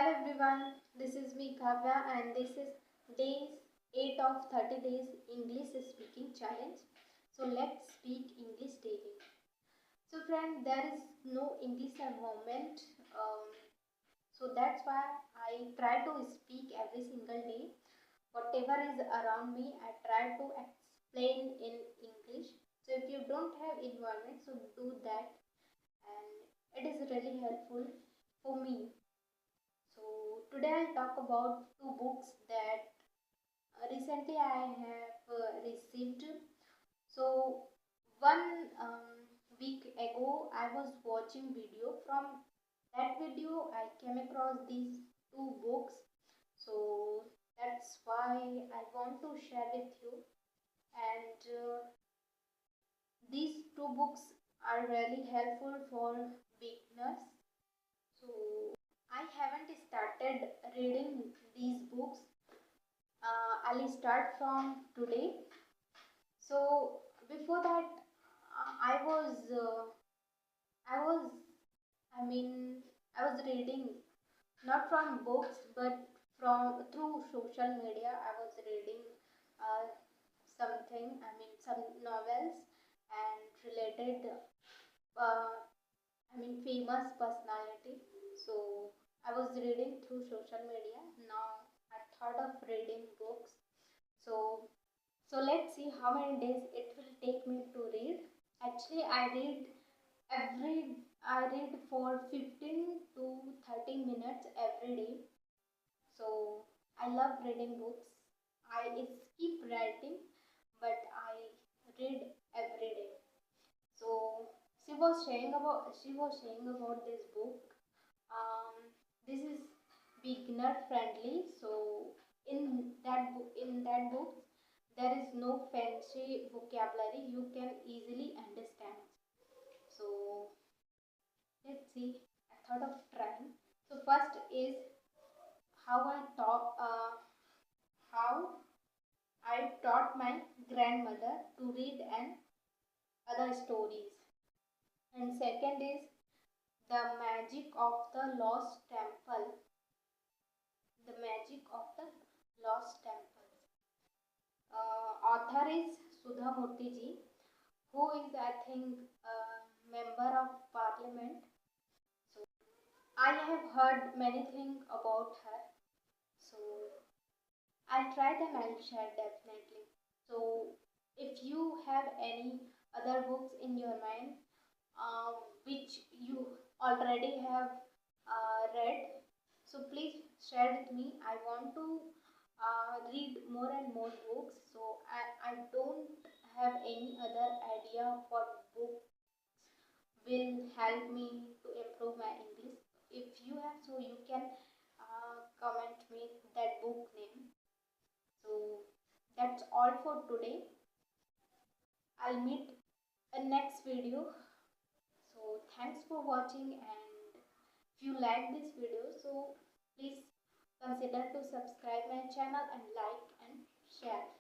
Hello everyone, this is me Kavya and this is day 8 of 30 days English speaking challenge. So let's speak English daily. So friend, there is no English environment, so that's why I try to speak every single day. Whatever is around me, I try to explain in English. So if you don't have environment, so do that, and it is really helpful for me. So today I'll talk about two books that recently I have received. So one week ago I was watching video. From that video I came across these two books. So that's why I want to share with you. And these two books are really helpful for beginners. So I haven't started reading these books. I'll start from today. So before that, I was, I was, I mean, I was reading not from books but from through social media. I was reading uh, something. I mean, some novels and related. Famous personality. So I was reading through social media. Now I thought of reading books. So let's see how many days it will take me to read. Actually, I read for 15 to 30 minutes every day. So I love reading books. I keep writing, but I read every day. So she was saying about this book. This is beginner friendly. So in that book there is no fancy vocabulary. You can easily understand. So let's see. I thought of trying. So first is how I taught how I taught my grandmother to read and other stories. And second is the magic of the lost temple. The magic of the lost temple. Author is Sudha Murthy ji, who is I think a member of parliament. So I have heard many things about her. So I'll try them and share definitely. So if you have any other books in your mind which you already have read, so please share with me. I want to read more and more books. So I don't have any other idea what book will help me to improve my English. If you have, so you can comment me that book name. So that's all for today. I'll meet in next video. So thanks for watching, and if you like this video, so please consider to subscribe my channel and like and share.